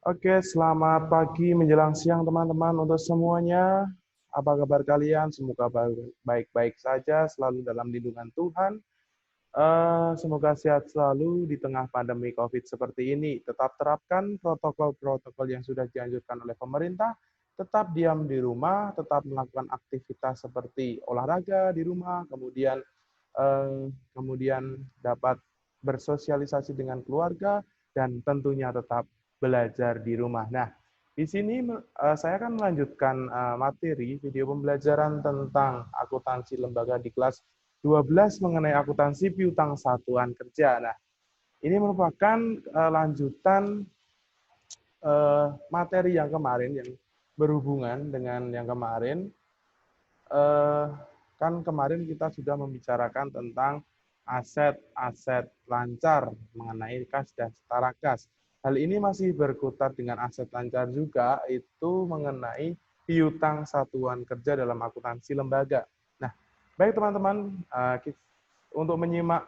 Oke, selamat pagi menjelang siang teman-teman untuk semuanya. Apa kabar kalian? Semoga baik-baik saja, selalu dalam lindungan Tuhan. Semoga sehat selalu di tengah pandemi COVID seperti ini. Tetap terapkan protokol-protokol yang sudah dianjurkan oleh pemerintah. Tetap diam di rumah, tetap melakukan aktivitas seperti olahraga di rumah, kemudian dapat bersosialisasi dengan keluarga, dan tentunya tetap belajar di rumah. Nah, di sini saya akan melanjutkan materi video pembelajaran tentang akuntansi lembaga di kelas 12 mengenai akuntansi piutang satuan kerja. Nah, ini merupakan lanjutan materi yang kemarin yang berhubungan dengan yang kemarin. Kan kemarin kita sudah membicarakan tentang aset-aset lancar mengenai kas dan setara kas. Hal ini masih berkutat dengan aset lancar juga, itu mengenai piutang satuan kerja dalam akuntansi lembaga. Nah, baik teman-teman, untuk menyimak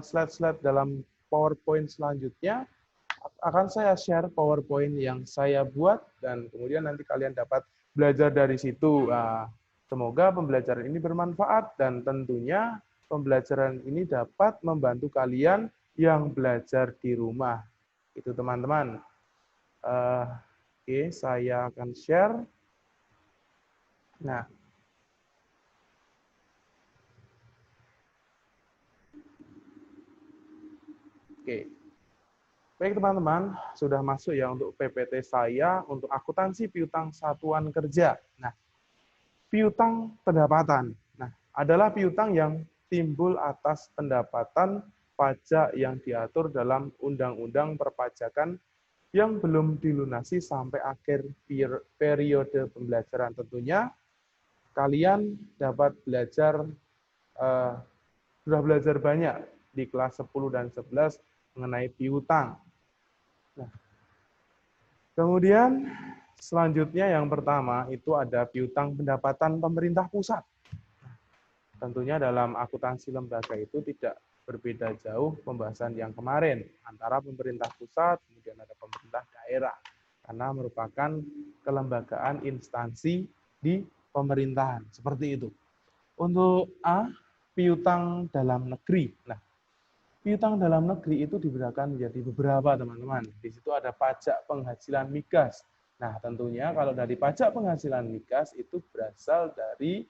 slide-slide dalam PowerPoint selanjutnya, akan saya share PowerPoint yang saya buat, dan kemudian nanti kalian dapat belajar dari situ. Semoga pembelajaran ini bermanfaat, dan tentunya pembelajaran ini dapat membantu kalian yang belajar di rumah. Itu teman-teman. Oke, saya akan share. Nah, oke. Baik teman-teman, sudah masuk ya untuk PPT saya untuk akuntansi piutang satuan kerja. Nah, piutang pendapatan. Nah, adalah piutang yang timbul atas pendapatan pajak yang diatur dalam Undang-Undang Perpajakan yang belum dilunasi sampai akhir periode pembelajaran. Tentunya kalian dapat belajar, sudah belajar banyak di kelas 10 dan 11 mengenai piutang. Nah, kemudian selanjutnya yang pertama itu ada piutang pendapatan pemerintah pusat. Tentunya dalam akuntansi lembaga itu tidak berbeda jauh pembahasan yang kemarin antara pemerintah pusat kemudian ada pemerintah daerah, karena merupakan kelembagaan instansi di pemerintahan seperti itu. Untuk A, piutang dalam negeri. Nah, piutang dalam negeri itu dibedakan menjadi beberapa teman-teman. Di situ ada pajak penghasilan migas. Nah, tentunya kalau dari pajak penghasilan migas itu berasal dari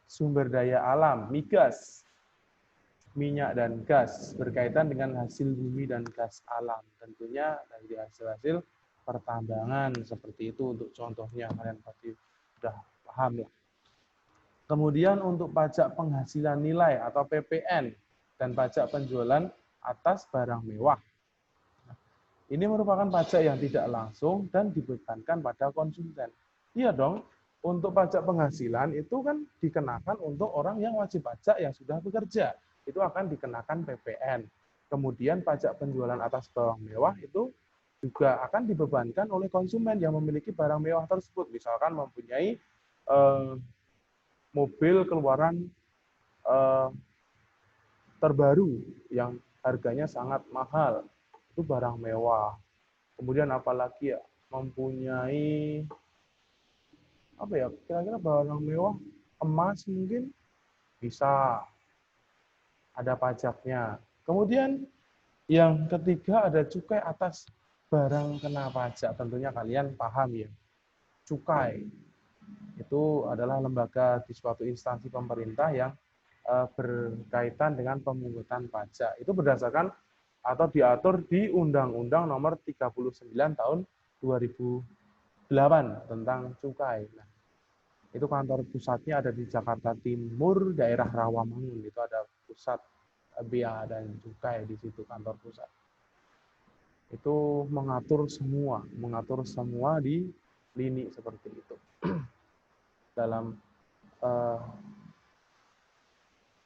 sumber daya alam, migas, minyak dan gas, berkaitan dengan hasil bumi dan gas alam. Tentunya dari hasil-hasil pertambangan seperti itu, untuk contohnya kalian pasti sudah paham ya. Kemudian untuk pajak penghasilan nilai atau PPN dan pajak penjualan atas barang mewah. Ini merupakan pajak yang tidak langsung dan dibebankan pada konsumen. Iya dong, untuk pajak penghasilan itu kan dikenakan untuk orang yang wajib pajak yang sudah bekerja. Itu akan dikenakan PPN. Kemudian pajak penjualan atas barang mewah itu juga akan dibebankan oleh konsumen yang memiliki barang mewah tersebut. Misalkan mempunyai mobil keluaran terbaru yang harganya sangat mahal, itu barang mewah. Kemudian apalagi ya, mempunyai apa ya, kira-kira barang mewah, emas mungkin bisa ada pajaknya. Kemudian yang ketiga ada cukai atas barang kena pajak. Tentunya kalian paham ya, cukai itu adalah lembaga di suatu instansi pemerintah yang berkaitan dengan pemungutan pajak. Itu berdasarkan atau diatur di Undang-Undang Nomor 39 Tahun 2008 tentang cukai. Nah, itu kantor pusatnya ada di Jakarta Timur, daerah Rawamangun. Itu ada pusat bea dan cukai di situ, kantor pusat. Itu mengatur semua di lini seperti itu dalam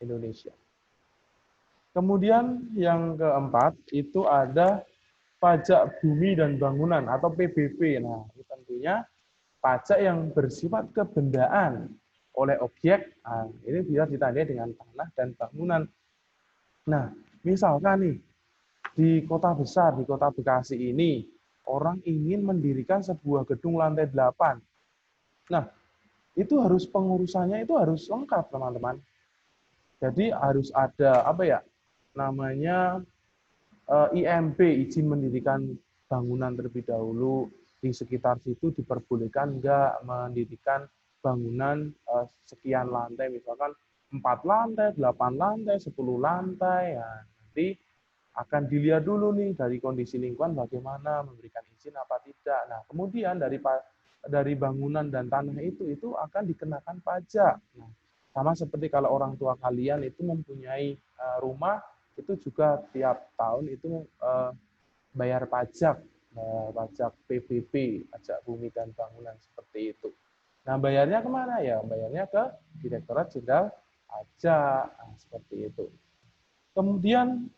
Indonesia. Kemudian yang keempat itu ada pajak bumi dan bangunan atau PBB. Nah, ini tentunya pajak yang bersifat kebendaan oleh objek. Nah, ini bisa ditandai dengan tanah dan bangunan. Nah, misalkan nih di kota besar, di kota Bekasi ini orang ingin mendirikan sebuah gedung lantai 8. Nah, itu harus pengurusannya itu harus lengkap, teman-teman. Jadi harus ada apa ya? Namanya IMB, izin mendirikan bangunan terlebih dahulu. Di sekitar situ diperbolehkan enggak mendirikan bangunan sekian lantai, misalkan 4 lantai, 8 lantai, 10 lantai. Ya, nanti akan dilihat dulu nih dari kondisi lingkungan bagaimana, memberikan izin apa tidak. Nah, kemudian dari bangunan dan tanah itu akan dikenakan pajak. Nah, sama seperti kalau orang tua kalian itu mempunyai rumah, itu juga tiap tahun itu bayar pajak, pajak PBB, pajak bumi dan bangunan seperti itu. Nah, bayarnya kemana ya? Bayarnya ke Direktorat Jenderal Pajak, nah, seperti itu. Kemudian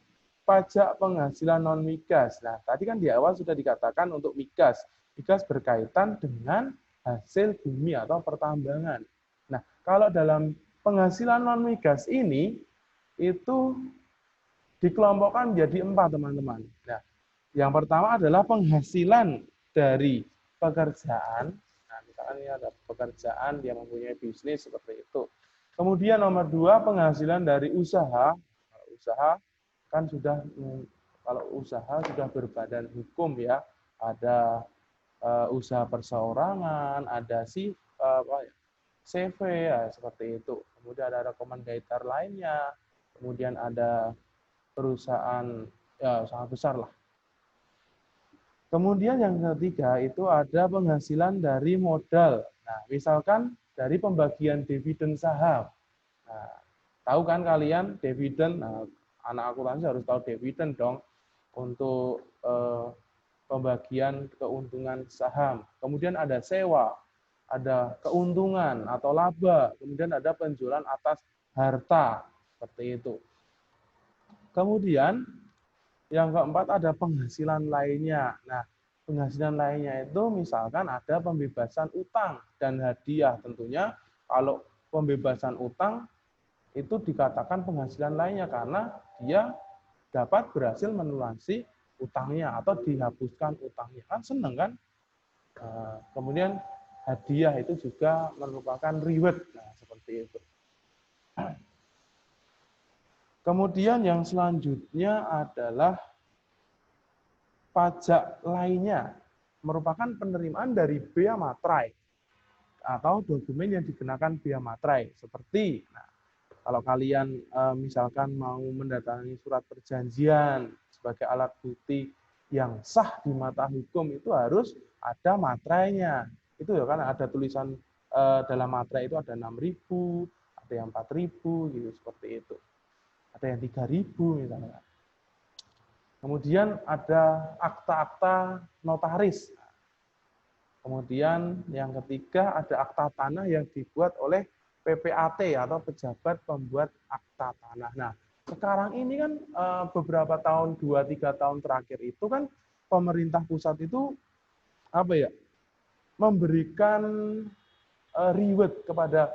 pajak penghasilan non migas. Nah, tadi kan di awal sudah dikatakan untuk migas. Migas berkaitan dengan hasil bumi atau pertambangan. Nah, kalau dalam penghasilan non migas ini itu dikelompokkan menjadi 4, teman-teman. Nah, yang pertama adalah penghasilan dari pekerjaan. Nah, misalkan ini ada pekerjaan, dia mempunyai bisnis seperti itu. Kemudian nomor 2, penghasilan dari usaha. Kalau usaha kan sudah, kalau usaha sudah berbadan hukum ya, ada usaha perseorangan, ada CV ya, seperti itu. Kemudian ada rekomendasi lainnya, kemudian ada perusahaan ya sangat besar lah. Kemudian yang ketiga itu ada penghasilan dari modal. Nah, misalkan dari pembagian dividen saham. Nah, tahu kan kalian dividen? Nah, anak akuntansi harus tahu dividen dong untuk pembagian keuntungan saham. Kemudian ada sewa, ada keuntungan atau laba, kemudian ada penjualan atas harta, seperti itu. Kemudian yang keempat ada penghasilan lainnya. Nah, penghasilan lainnya itu misalkan ada pembebasan utang dan hadiah. Tentunya kalau pembebasan utang itu dikatakan penghasilan lainnya karena dia dapat berhasil melunasi utangnya atau dihapuskan utangnya. Kan seneng kan? Kemudian hadiah itu juga merupakan reward. Nah, seperti itu. Kemudian yang selanjutnya adalah pajak lainnya, merupakan penerimaan dari bea materai atau dokumen yang dikenakan bea materai. Seperti, nah, kalau kalian misalkan mau mendatangi surat perjanjian sebagai alat bukti yang sah di mata hukum, itu harus ada materainya. Itu ya kan ada tulisan dalam materai itu ada 6.000, ada yang 4.000 gitu, seperti itu. Ada yang 3.000 misalnya. Kemudian ada akta-akta notaris. Kemudian yang ketiga ada akta tanah yang dibuat oleh PPAT atau pejabat pembuat akta tanah. Nah, sekarang ini kan beberapa tahun, 2-3 tahun terakhir itu kan pemerintah pusat itu apa ya, memberikan reward kepada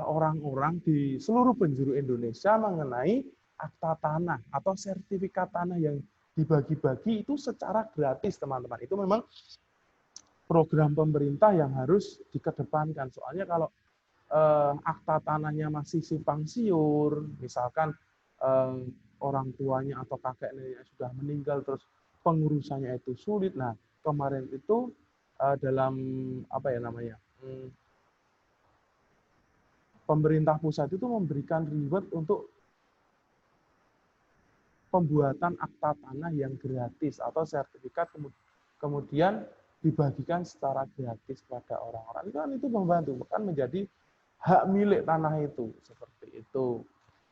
orang-orang di seluruh penjuru Indonesia mengenai akta tanah atau sertifikat tanah yang dibagi-bagi itu secara gratis, teman-teman. Itu memang program pemerintah yang harus dikedepankan. Soalnya kalau akta tanahnya masih simpang siur, misalkan orang tuanya atau kakek neneknya sudah meninggal, terus pengurusannya itu sulit. Nah, kemarin itu dalam apa ya namanya, pemerintah pusat itu memberikan reward untuk pembuatan akta tanah yang gratis atau sertifikat, kemudian dibagikan secara gratis kepada orang-orang. Itu membantu, kan menjadi hak milik tanah itu, seperti itu.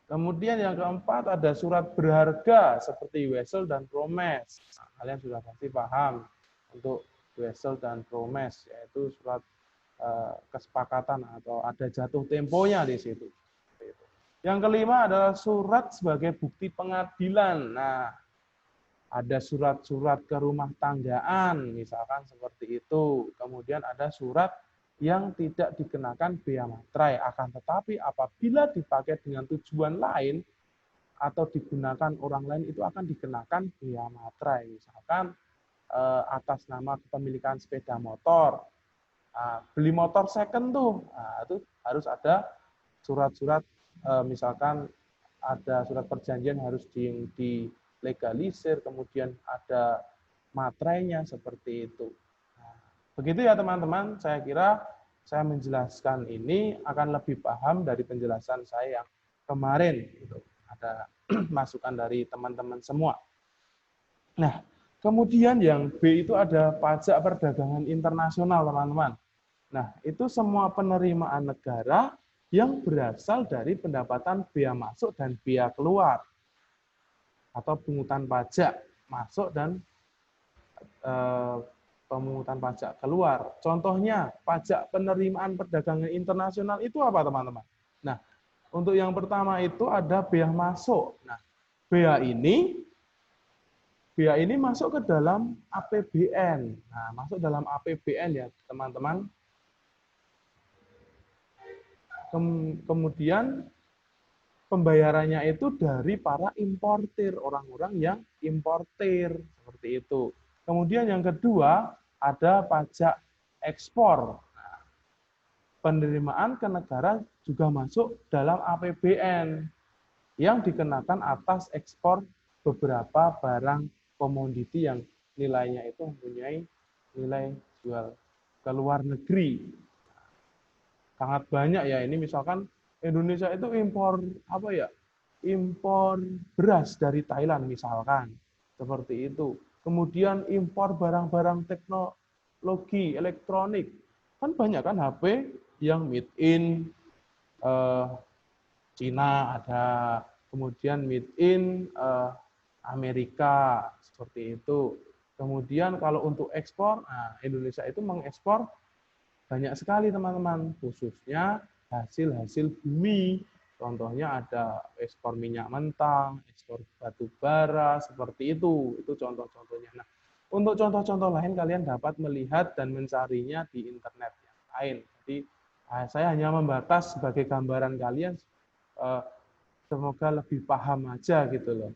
Kemudian yang keempat ada surat berharga seperti wesel dan promes. Nah, kalian sudah pasti paham untuk wesel dan promes, yaitu surat kesepakatan atau ada jatuh temponya di situ. Yang kelima adalah surat sebagai bukti pengadilan. Nah, ada surat-surat ke rumah tanggaan, misalkan seperti itu. Kemudian ada surat yang tidak dikenakan bea materai, akan tetapi apabila dipakai dengan tujuan lain atau digunakan orang lain itu akan dikenakan bea materai. Misalkan atas nama kepemilikan sepeda motor. Nah, beli motor second tuh, nah, itu harus ada surat-surat, misalkan ada surat perjanjian harus dilegalisir, kemudian ada materainya seperti itu. Nah, begitu ya teman-teman, saya kira saya menjelaskan ini akan lebih paham dari penjelasan saya yang kemarin. Gitu. Ada masukan dari teman-teman semua. Nah, kemudian yang B itu ada pajak perdagangan internasional, teman-teman. Nah, itu semua penerimaan negara yang berasal dari pendapatan bea masuk dan bea keluar. Atau pungutan pajak masuk dan pemungutan pajak keluar. Contohnya, pajak penerimaan perdagangan internasional itu apa, teman-teman? Nah, untuk yang pertama itu ada bea masuk. Nah, bea ini masuk ke dalam APBN. Nah, masuk dalam APBN ya, teman-teman. Kemudian pembayarannya itu dari para importir, orang-orang yang importir, seperti itu. Kemudian yang kedua, ada pajak ekspor. Nah, penerimaan ke negara juga masuk dalam APBN yang dikenakan atas ekspor beberapa barang komoditi yang nilainya itu mempunyai nilai jual ke luar negeri. Sangat banyak ya, ini misalkan Indonesia itu impor apa ya? Impor beras dari Thailand misalkan. Seperti itu. Kemudian impor barang-barang teknologi elektronik. Kan banyak kan HP yang made in Cina ada, kemudian made in Amerika seperti itu. Kemudian kalau untuk ekspor, nah Indonesia itu mengekspor banyak sekali teman-teman, khususnya hasil-hasil bumi. Contohnya ada ekspor minyak mentah, ekspor batu bara, seperti itu. Itu contoh-contohnya. Nah, untuk contoh-contoh lain kalian dapat melihat dan mencarinya di internet yang lain. Jadi saya hanya membatas sebagai gambaran kalian, semoga lebih paham aja gitu loh.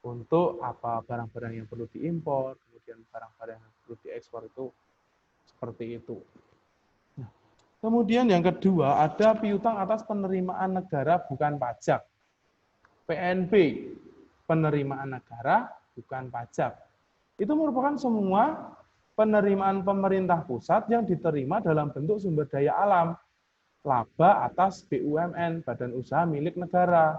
Untuk apa barang-barang yang perlu diimpor, kemudian barang-barang yang perlu diekspor itu seperti itu. Kemudian yang kedua, ada piutang atas penerimaan negara bukan pajak. PNB, penerimaan negara bukan pajak. Itu merupakan semua penerimaan pemerintah pusat yang diterima dalam bentuk sumber daya alam, laba atas BUMN, badan usaha milik negara,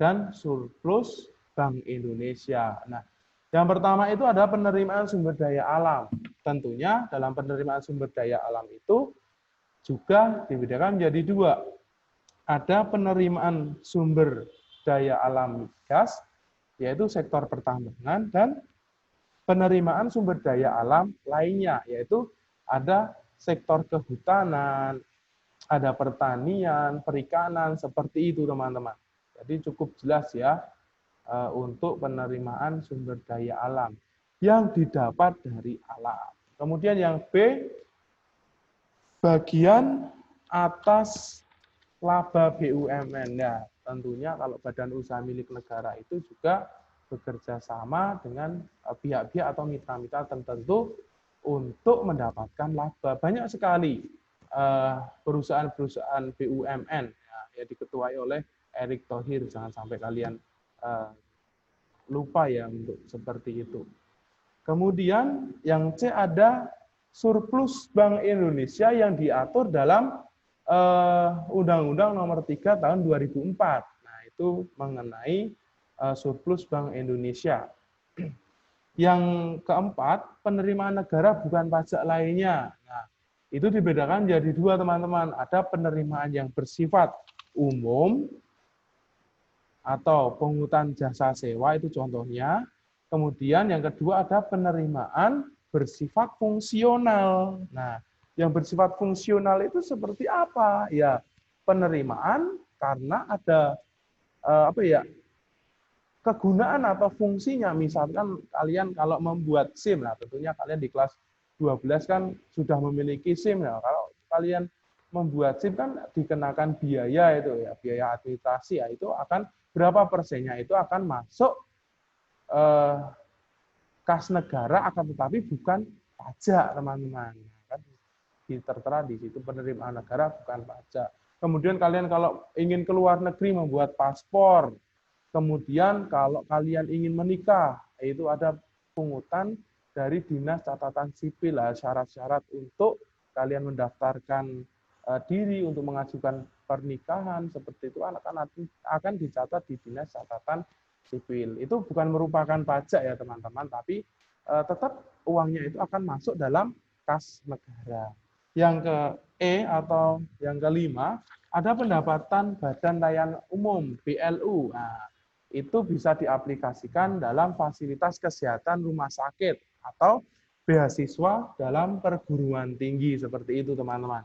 dan surplus Bank Indonesia. Nah, yang pertama itu ada penerimaan sumber daya alam. Tentunya dalam penerimaan sumber daya alam itu juga dibedakan menjadi dua. Ada penerimaan sumber daya alam gas, yaitu sektor pertambangan, dan penerimaan sumber daya alam lainnya, yaitu ada sektor kehutanan, ada pertanian, perikanan, seperti itu teman-teman. Jadi cukup jelas ya untuk penerimaan sumber daya alam yang didapat dari alam. Kemudian yang B, bagian atas laba BUMN. Ya, tentunya kalau badan usaha milik negara itu juga bekerja sama dengan pihak-pihak atau mitra-mitra tertentu untuk mendapatkan laba. Banyak sekali perusahaan-perusahaan BUMN yang diketuai oleh Erick Thohir. Jangan sampai kalian lupa ya untuk seperti itu. Kemudian yang C ada surplus Bank Indonesia yang diatur dalam Undang-Undang Nomor 3 Tahun 2004. Nah, itu mengenai surplus Bank Indonesia. Yang keempat, penerimaan negara bukan pajak lainnya. Nah, itu dibedakan jadi dua, teman-teman. Ada penerimaan yang bersifat umum atau pungutan jasa sewa, itu contohnya. Kemudian yang kedua ada penerimaan bersifat fungsional. Nah, yang bersifat fungsional itu seperti apa? Ya, penerimaan karena ada kegunaan atau fungsinya. Misalkan kalian kalau membuat SIM, nah tentunya kalian di kelas 12 kan sudah memiliki SIM. Nah, kalau kalian membuat SIM kan dikenakan biaya itu ya, biaya administrasi ya, itu akan berapa persennya itu akan masuk kas negara akan tetapi bukan pajak, teman-teman. Kan tertera di situ penerimaan negara bukan pajak. Kemudian kalian kalau ingin ke luar negeri membuat paspor, kemudian kalau kalian ingin menikah, itu ada pungutan dari Dinas Catatan Sipil, syarat-syarat untuk kalian mendaftarkan diri untuk mengajukan pernikahan seperti itu akan dicatat di Dinas Catatan Sipil. Itu bukan merupakan pajak ya teman-teman, tapi tetap uangnya itu akan masuk dalam kas negara. Yang ke E atau yang kelima, ada pendapatan Badan Layanan Umum BLU. Nah, itu bisa diaplikasikan dalam fasilitas kesehatan rumah sakit atau beasiswa dalam perguruan tinggi seperti itu, teman-teman.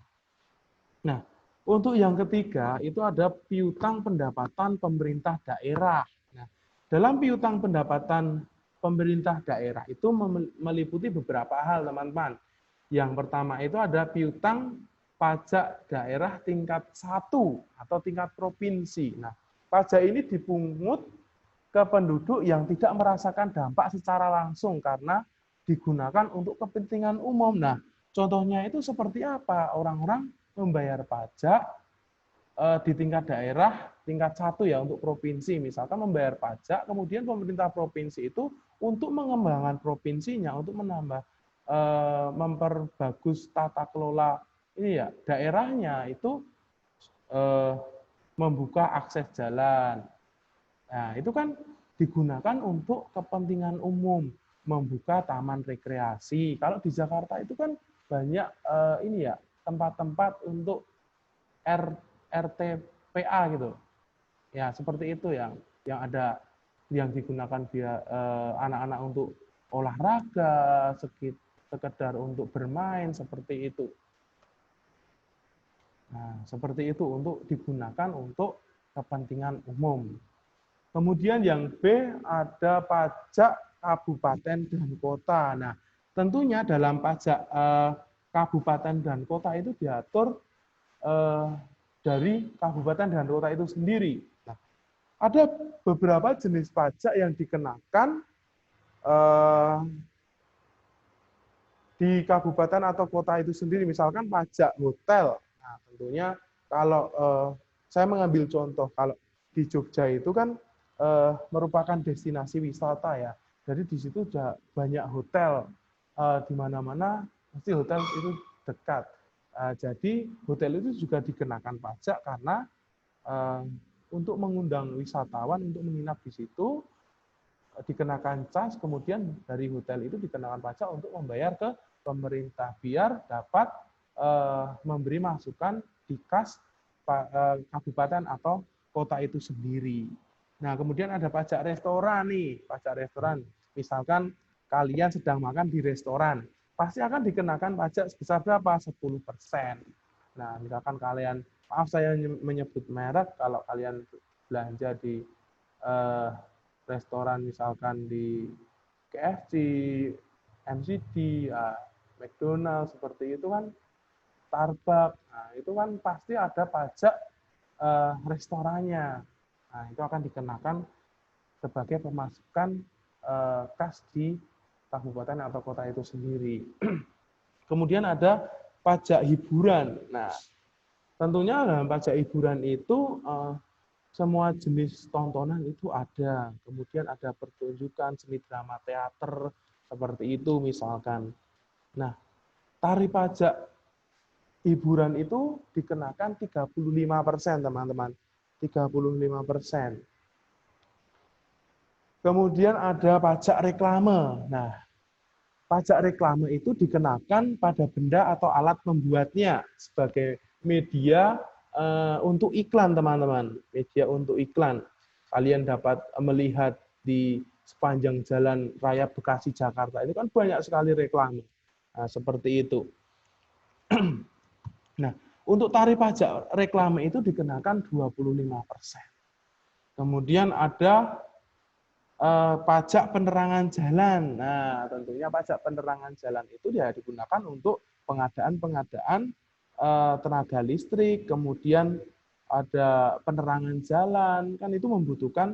Nah, untuk yang ketiga itu ada piutang pendapatan pemerintah daerah. Nah, dalam piutang pendapatan pemerintah daerah itu meliputi beberapa hal, teman-teman. Yang pertama itu ada piutang pajak daerah tingkat 1 atau tingkat provinsi. Nah, pajak ini dipungut ke penduduk yang tidak merasakan dampak secara langsung karena digunakan untuk kepentingan umum. Nah, contohnya itu seperti apa? Orang-orang membayar pajak di tingkat daerah tingkat 1 ya untuk provinsi, misalkan membayar pajak, kemudian pemerintah provinsi itu untuk mengembangkan provinsinya, untuk menambah memperbagus tata kelola ini ya daerahnya itu membuka akses jalan. Nah, itu kan digunakan untuk kepentingan umum, membuka taman rekreasi. Kalau di Jakarta itu kan banyak ini ya tempat-tempat untuk RTPA gitu. Ya, seperti itu yang ada yang digunakan biar anak-anak untuk olahraga, sekedar untuk bermain seperti itu. Nah, seperti itu untuk digunakan untuk kepentingan umum. Kemudian yang B ada pajak kabupaten dan kota. Nah, tentunya dalam pajak kabupaten dan kota itu diatur dari kabupaten dan kota itu sendiri. Nah, ada beberapa jenis pajak yang dikenakan di kabupaten atau kota itu sendiri, misalkan pajak hotel. Nah, tentunya kalau saya mengambil contoh, kalau di Jogja itu kan merupakan destinasi wisata ya. Jadi di situ sudah banyak hotel, di mana-mana pasti hotel itu dekat. Jadi hotel itu juga dikenakan pajak karena untuk mengundang wisatawan untuk menginap di situ, dikenakan cas, kemudian dari hotel itu dikenakan pajak untuk membayar ke pemerintah biar dapat memberi masukan di kas kabupaten atau kota itu sendiri. Nah, kemudian ada pajak restoran nih, pajak restoran. Misalkan kalian sedang makan di restoran, pasti akan dikenakan pajak sebesar berapa? 10%. Nah, misalkan kalian, maaf saya menyebut merek, kalau kalian belanja di restoran misalkan di KFC, McD, McDonald seperti itu kan, Starbucks, nah itu kan pasti ada pajak restorannya. Nah itu akan dikenakan sebagai pemasukan kas di kabupaten atau kota itu sendiri. Kemudian ada pajak hiburan. Nah tentunya dalam pajak hiburan itu semua jenis tontonan itu ada. Kemudian ada pertunjukan seni drama teater, seperti itu misalkan. Nah, tarif pajak hiburan itu dikenakan 35%, teman-teman. 35%. Kemudian ada pajak reklame. Nah, pajak reklame itu dikenakan pada benda atau alat pembuatnya sebagai media untuk iklan, teman-teman. Media untuk iklan. Kalian dapat melihat di sepanjang jalan raya Bekasi Jakarta itu kan banyak sekali reklame. Nah, seperti itu. Nah, untuk tarif pajak reklame itu dikenakan 25%. Kemudian ada pajak penerangan jalan. Nah, tentunya pajak penerangan jalan itu ya digunakan untuk pengadaan tenaga listrik, kemudian ada penerangan jalan, kan itu membutuhkan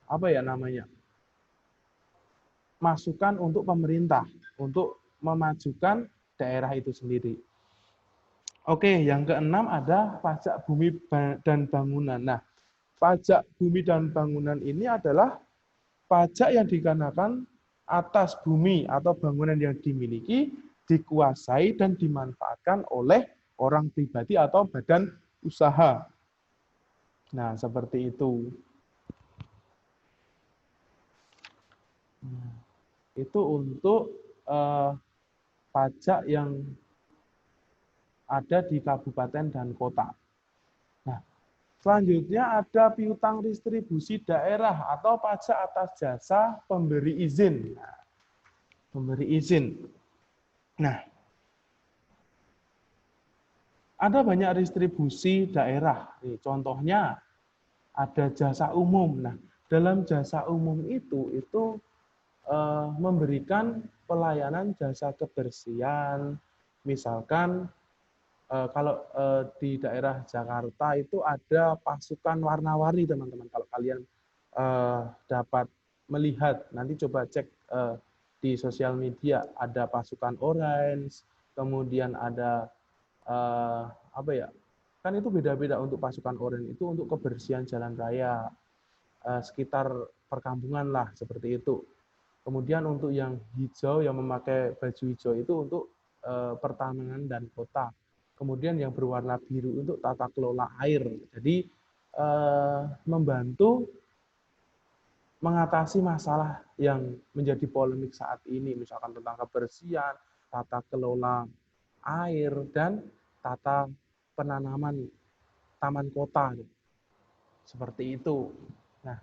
apa ya namanya? masukan untuk pemerintah untuk memajukan daerah itu sendiri. Oke, yang keenam ada pajak bumi dan bangunan. Nah, pajak bumi dan bangunan ini adalah pajak yang dikenakan atas bumi atau bangunan yang dimiliki, dikuasai, dan dimanfaatkan oleh orang pribadi atau badan usaha. Nah, seperti itu. Itu untuk pajak yang ada di kabupaten dan kota. Nah, selanjutnya ada piutang distribusi daerah atau pajak atas jasa pemberi izin. Nah, pemberi izin. Nah, ada banyak distribusi daerah. Nih, contohnya ada jasa umum. Nah, dalam jasa umum itu memberikan pelayanan jasa kebersihan. Misalkan kalau di daerah Jakarta itu ada pasukan warna-warni, teman-teman. Kalau kalian dapat melihat, nanti coba cek di sosial media, ada pasukan orange, kemudian ada apa ya? Kan itu beda-beda untuk pasukan orange itu untuk kebersihan jalan raya sekitar perkampungan lah seperti itu. Kemudian untuk yang hijau yang memakai baju hijau itu untuk pertamanan dan kota. Kemudian yang berwarna biru untuk tata kelola air. Jadi membantu mengatasi masalah yang menjadi polemik saat ini, misalkan tentang kebersihan, tata kelola air, dan tata penanaman taman kota. Seperti itu. Nah,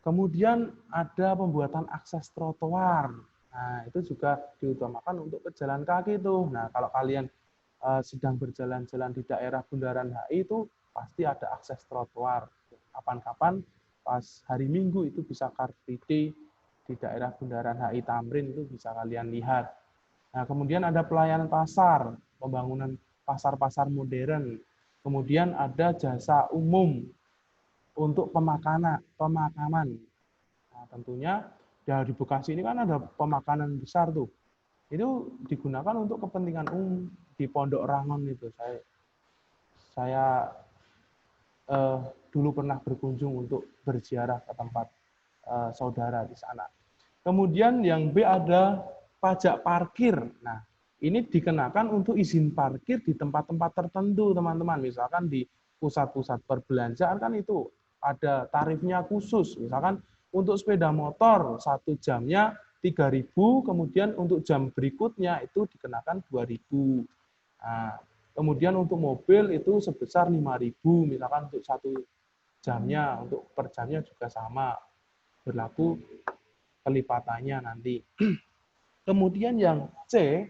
kemudian ada pembuatan akses trotoar. Nah, itu juga diutamakan untuk pejalan kaki tuh. Nah, kalau kalian sedang berjalan-jalan di daerah Bundaran HI itu pasti ada akses trotoar. Kapan-kapan pas hari Minggu itu bisa Car Free Day di daerah Bundaran HI Tamrin itu bisa kalian lihat. Nah, kemudian ada pelayanan pasar, pembangunan pasar-pasar modern. Kemudian ada jasa umum untuk pemakaman. Nah, tentunya ya di Bekasi ini kan ada pemakanan besar tuh. Itu digunakan untuk kepentingan umum di Pondok Rangon itu. Saya dulu pernah berkunjung untuk berziarah ke tempat saudara di sana. Kemudian yang B ada pajak parkir. Nah, ini dikenakan untuk izin parkir di tempat-tempat tertentu, teman-teman. Misalkan di pusat-pusat perbelanjaan kan itu ada tarifnya khusus. Misalkan untuk sepeda motor 1 jamnya 3.000, kemudian untuk jam berikutnya itu dikenakan 2.000. Nah, kemudian untuk mobil itu sebesar 5.000, misalkan untuk 1 jamnya, untuk per jamnya juga sama, berlaku kelipatannya nanti. Kemudian yang C,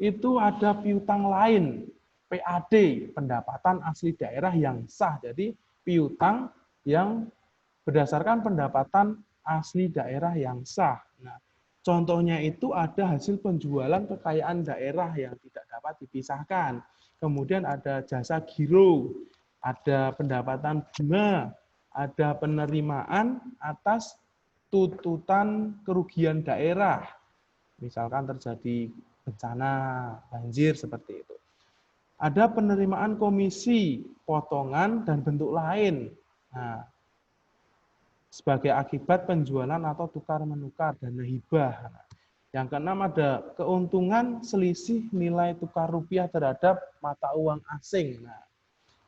itu ada piutang lain, PAD, pendapatan asli daerah yang sah. Jadi piutang yang berdasarkan pendapatan asli daerah yang sah. Nah, contohnya itu ada hasil penjualan kekayaan daerah yang tidak dapat dipisahkan. Kemudian ada jasa giro, ada pendapatan bunga, ada penerimaan atas tuntutan kerugian daerah. Misalkan terjadi bencana, banjir, seperti itu. Ada penerimaan komisi, potongan, dan bentuk lain. Nah, sebagai akibat penjualan atau tukar-menukar dana hibah. Yang keenam ada keuntungan selisih nilai tukar rupiah terhadap mata uang asing. Nah,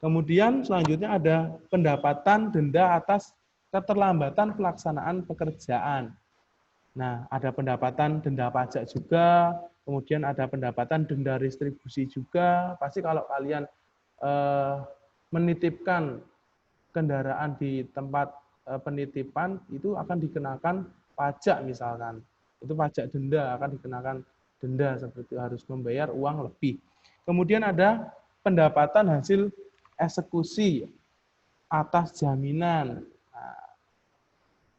kemudian selanjutnya ada pendapatan denda atas keterlambatan pelaksanaan pekerjaan. Nah, ada pendapatan denda pajak juga, kemudian ada pendapatan denda distribusi juga. Pasti kalau kalian menitipkan kendaraan di tempat penitipan itu akan dikenakan pajak misalkan. Itu pajak denda, akan dikenakan denda seperti harus membayar uang lebih. Kemudian ada pendapatan hasil eksekusi atas jaminan. Nah,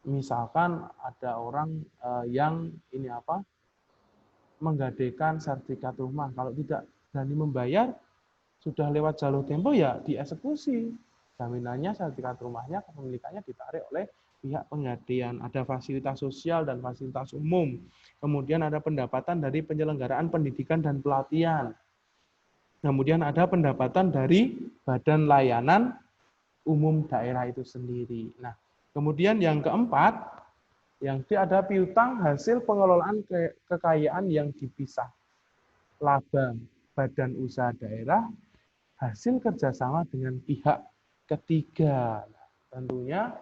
misalkan ada orang yang menggadaikan sertifikat rumah, kalau tidak berani membayar, sudah lewat jalur tempo ya dieksekusi. Jaminannya, sertifikat rumahnya, kepemilikannya ditarik oleh pihak penggantian, ada fasilitas sosial dan fasilitas umum. Kemudian ada pendapatan dari penyelenggaraan pendidikan dan pelatihan. Kemudian ada pendapatan dari badan layanan umum daerah itu sendiri. Nah, kemudian yang keempat, yang ada piutang hasil pengelolaan kekayaan yang dipisah. Laba badan usaha daerah, hasil kerjasama dengan pihak ketiga. Nah, tentunya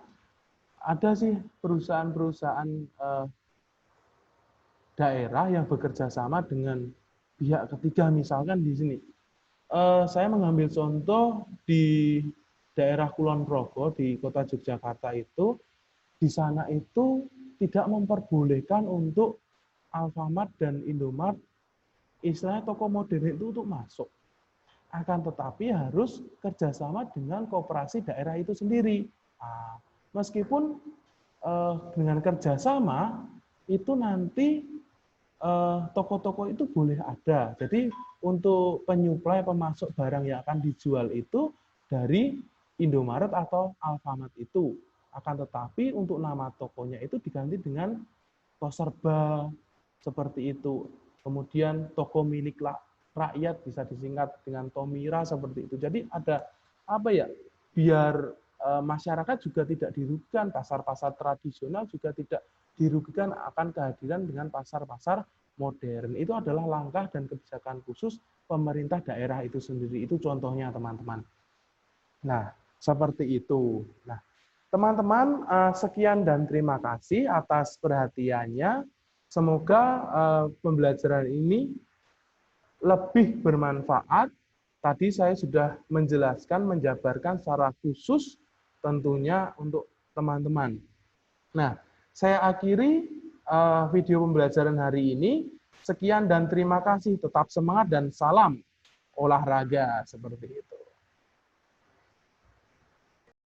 ada sih perusahaan-perusahaan daerah yang bekerja sama dengan pihak ketiga. Misalkan di sini, saya mengambil contoh di daerah Kulon Progo di kota Yogyakarta itu, di sana itu tidak memperbolehkan untuk Alfamart dan Indomart, istilahnya toko modern itu untuk masuk. Akan tetapi harus kerjasama dengan koperasi daerah itu sendiri. Nah, meskipun dengan kerjasama itu nanti toko-toko itu boleh ada. Jadi untuk penyuplai pemasok barang yang akan dijual itu dari Indomaret atau Alfamart itu. Akan tetapi untuk nama tokonya itu diganti dengan Toserba seperti itu. Kemudian toko milik rakyat bisa disingkat dengan Tomira seperti itu. Jadi ada apa ya? Biar masyarakat juga tidak dirugikan, pasar-pasar tradisional juga tidak dirugikan akan kehadiran dengan pasar-pasar modern. Itu adalah langkah dan kebijakan khusus pemerintah daerah itu sendiri. Itu contohnya, teman-teman. Nah, seperti itu. Nah, teman-teman, sekian dan terima kasih atas perhatiannya. Semoga pembelajaran ini lebih bermanfaat. Tadi saya sudah menjelaskan, menjabarkan secara khusus tentunya untuk teman-teman. Nah, saya akhiri video pembelajaran hari ini. Sekian dan terima kasih. Tetap semangat dan salam olahraga seperti itu.